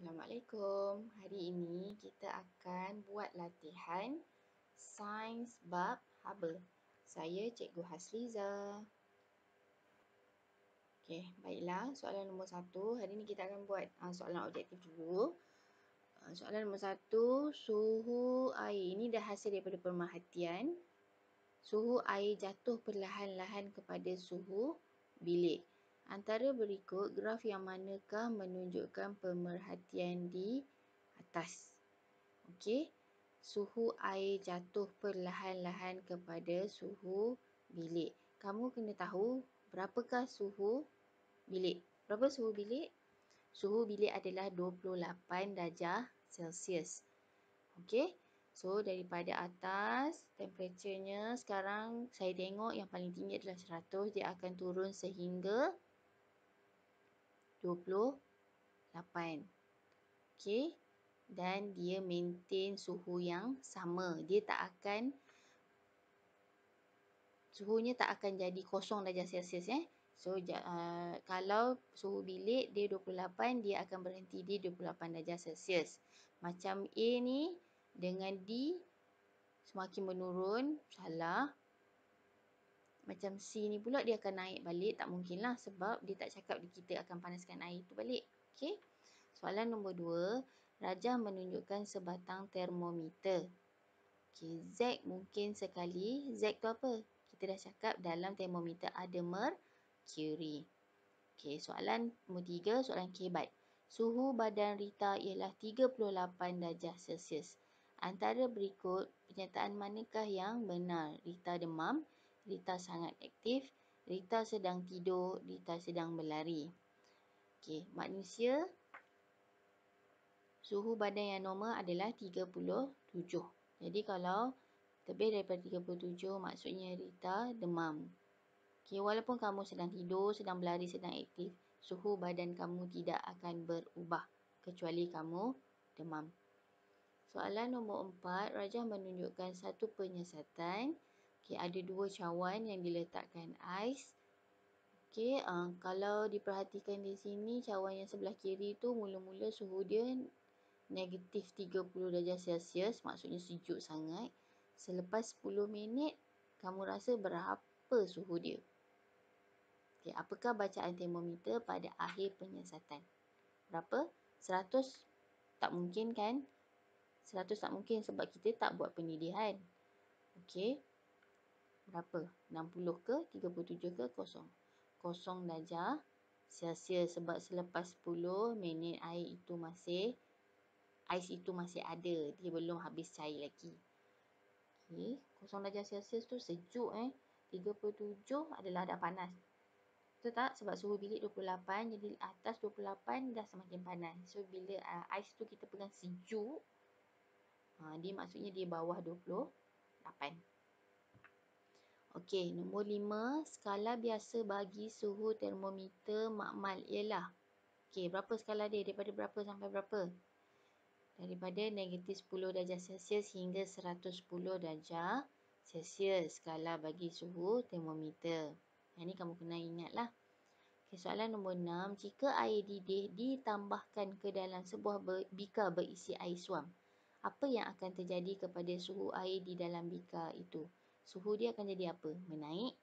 Assalamualaikum. Hari ini kita akan buat latihan sains bab haba. Saya Cikgu Hasliza. Okey, baiklah. Soalan nombor 1. Hari ini kita akan buat soalan objektif dulu. Soalan nombor 1, suhu air. Ini dah hasil daripada pemerhatian. Suhu air jatuh perlahan-lahan kepada suhu bilik. Antara berikut, graf yang manakah menunjukkan pemerhatian di atas? Okey, suhu air jatuh perlahan-lahan kepada suhu bilik. Kamu kena tahu berapakah suhu bilik. Berapa suhu bilik? Suhu bilik adalah 28 darjah Celsius. Okey, so daripada atas, temperaturenya sekarang saya tengok yang paling tinggi adalah 100. Dia akan turun sehingga 28. Okey. Dan dia maintain suhu yang sama. Dia tak akan, suhunya tak akan jadi 0 darjah Celsius. So, kalau suhu bilik dia 28, dia akan berhenti di 28 darjah Celsius. Macam A ni dengan D semakin menurun, salah. Macam C ni pula dia akan naik balik, tak mungkin lah sebab dia tak cakap kita akan panaskan air tu balik. Okey. Soalan nombor 2, rajah menunjukkan sebatang termometer. Okey, Z mungkin sekali. Z tu apa? Kita dah cakap dalam termometer ada mercury. Okey, soalan nombor 3, soalan kebat. Suhu badan Rita ialah 38 darjah Celsius. Antara berikut, pernyataan manakah yang benar? Rita demam, Rita sangat aktif, Rita sedang tidur, Rita sedang berlari. Okey, manusia, suhu badan yang normal adalah 37. Jadi kalau lebih daripada 37, maksudnya Rita demam. Okey, walaupun kamu sedang tidur, sedang berlari, sedang aktif, suhu badan kamu tidak akan berubah kecuali kamu demam. Soalan nombor 4, rajah menunjukkan satu penyiasatan. Okey, ada 2 cawan yang diletakkan ais. Okey, kalau diperhatikan di sini, cawan yang sebelah kiri tu mula-mula suhu dia negatif 30 darjah Celsius, maksudnya sejuk sangat. Selepas 10 minit, kamu rasa berapa suhu dia? Okay, apakah bacaan termometer pada akhir penyiasatan? Berapa? 100? Tak mungkin kan? 100 tak mungkin sebab kita tak buat pendidihan. Okey. Berapa? 60 ke? 37 ke? 0. 0 darjah Celsius sebab selepas 10 minit ais itu masih ada. Dia belum habis cair lagi. Okey. 0 darjah Celsius tu sejuk 37 adalah dah panas. Betul tak? Sebab suhu bilik 28, jadi atas 28 dah semakin panas. So, bila ais tu kita pegang sejuk, dia maksudnya dia bawah 28. Okey, nombor 5. Skala biasa bagi suhu termometer makmal ialah. Okey, berapa skala dia? Daripada berapa sampai berapa? Daripada negatif 10 darjah Celsius hingga 110 darjah Celsius. Skala bagi suhu termometer. Yang ni kamu kena ingatlah. Okay, soalan nombor 6. Jika air didih ditambahkan ke dalam sebuah bikar berisi air suam, apa yang akan terjadi kepada suhu air di dalam bikar itu? Suhu dia akan jadi apa? Menaik.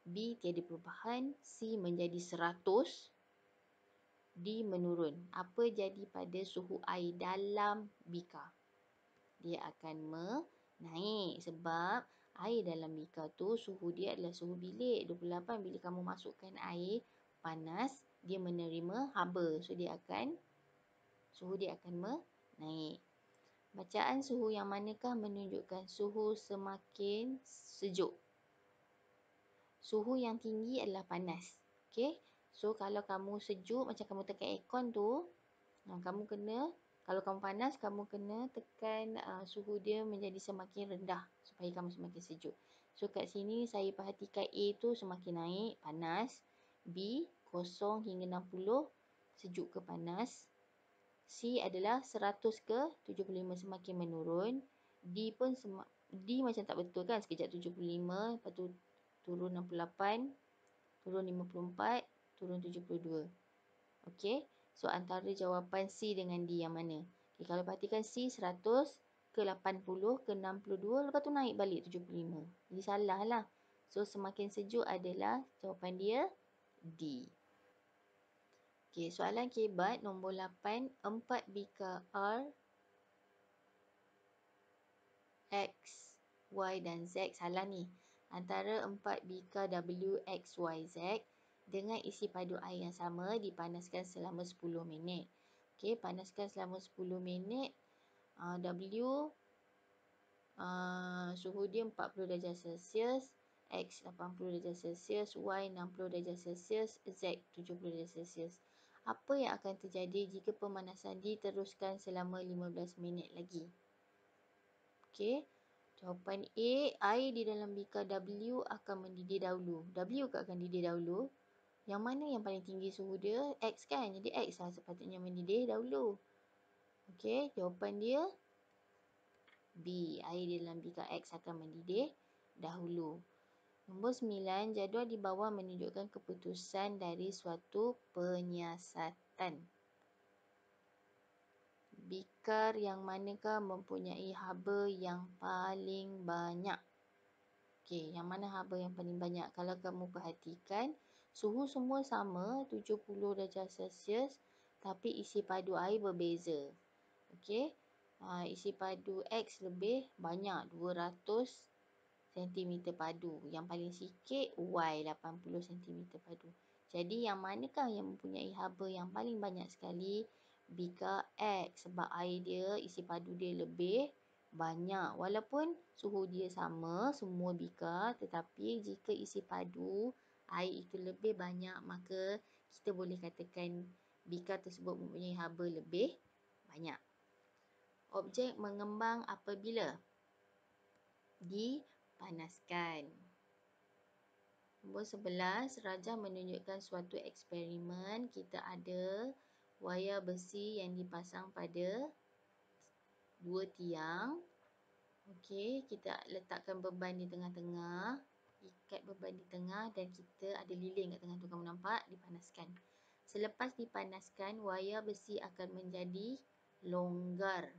B, tiada perubahan. C, menjadi 100. D, menurun. Apa jadi pada suhu air dalam bikar? Dia akan menaik sebab air dalam bikar tu suhu dia adalah suhu bilik 28. Bila kamu masukkan air panas, dia menerima haba. So suhu dia akan menaik. Bacaan suhu yang manakah menunjukkan suhu semakin sejuk? Suhu yang tinggi adalah panas. Okey. So kalau kamu sejuk macam kamu tekan aircon tu, kamu kena, kalau kamu panas, kamu kena tekan suhu dia menjadi semakin rendah supaya kamu semakin sejuk. So, kat sini saya perhatikan A tu semakin naik, panas. B, 0 hingga 60, sejuk ke panas. C adalah 100 ke 75, semakin menurun. D pun D macam tak betul kan, sekejap 75, lepas tu turun 68, turun 54, turun 72. Okey. So, antara jawapan C dengan D yang mana? Okay, kalau perhatikan C 100 ke 80 ke 62, lepas tu naik balik 75. Jadi salah lah. So, semakin sejuk adalah jawapan dia D. Okay, soalan kebat nombor 8. 4 bikar R, X, Y dan Z. Salah ni. Antara 4 bikar W, X, Y, Z dengan isi padu air yang sama dipanaskan selama 10 minit. Okay, panaskan selama 10 minit. W, suhu dia 40 darjah Celsius. X 80 darjah Celsius. Y 60 darjah Celsius. Z 70 darjah Celsius. Apa yang akan terjadi jika pemanasan diteruskan selama 15 minit lagi? Okey. Jawapan A, air di dalam bikar W akan mendidih dahulu. W ke akan didih dahulu? Yang mana yang paling tinggi suhu dia? X kan? Jadi X lah sepatutnya mendidih dahulu. Okey, jawapan dia B. Air di dalam bikar X akan mendidih dahulu. Nombor 9. Jadual di bawah menunjukkan keputusan dari suatu penyiasatan. Bikar yang manakah mempunyai haba yang paling banyak? Okey, yang mana haba yang paling banyak? Kalau kamu perhatikan, suhu semua sama, 70 darjah Celsius, tapi isi padu air berbeza. Okey, isi padu X lebih banyak, 200 cm padu. Yang paling sikit Y, 80 cm padu. Jadi yang manakah yang mempunyai haba yang paling banyak sekali? Bikar X, sebab air dia, isi padu dia lebih banyak. Walaupun suhu dia sama, semua bikar, tetapi jika isi padu air itu lebih banyak, maka kita boleh katakan bikar tersebut mempunyai haba lebih banyak. Objek mengembang apabila dipanaskan. Nombor 11, Rajah menunjukkan suatu eksperimen. Kita ada wayar besi yang dipasang pada 2 tiang. Okey, kita letakkan beban di tengah-tengah. Ikat beban di tengah dan kita ada lilin kat tengah tu, kamu nampak, dipanaskan. Selepas dipanaskan, wayar besi akan menjadi longgar.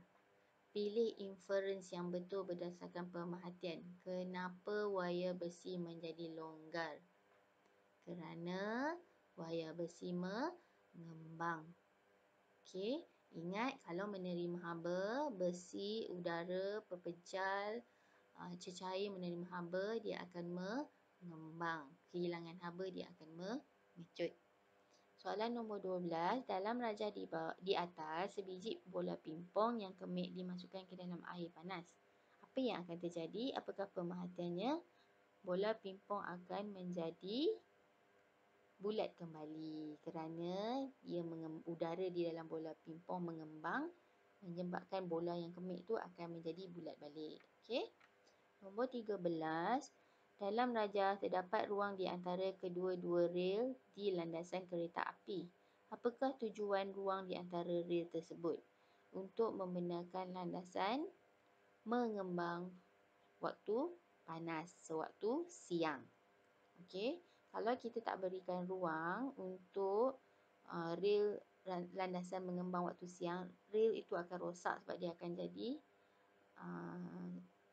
Pilih inference yang betul berdasarkan pemerhatian. Kenapa wayar besi menjadi longgar? Kerana wayar besi mengembang. Okey, ingat kalau menerima haba, besi, udara, pepejal, cecair menerima haba, dia akan mengembang. Kehilangan haba, dia akan mengecut. Soalan nombor 12. Dalam rajah di atas, sebiji bola pimpong yang kemik dimasukkan ke dalam air panas. Apa yang akan terjadi? Apakah pemerhatiannya? Bola pimpong akan menjadi bulat kembali kerana udara di dalam bola pimpong mengembang, menyebabkan bola yang kemik tu akan menjadi bulat balik. Okey. Nombor 13. Dalam rajah terdapat ruang di antara kedua-dua rel di landasan kereta api. Apakah tujuan ruang di antara rel tersebut? Untuk membenarkan landasan mengembang waktu panas, sewaktu siang. Okey, kalau kita tak berikan ruang untuk rel landasan mengembang waktu siang, rel itu akan rosak sebab dia akan jadi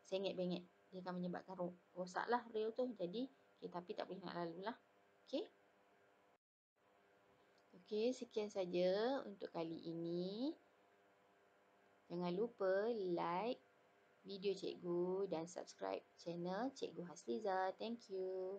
sengit-bengit. Dia akan menyebabkan rosaklah rel tu. Jadi kereta api tak boleh nak lalu lah. Okey. Okey, sekian saja untuk kali ini. Jangan lupa like video cikgu dan subscribe channel Cikgu Hasliza. Thank you.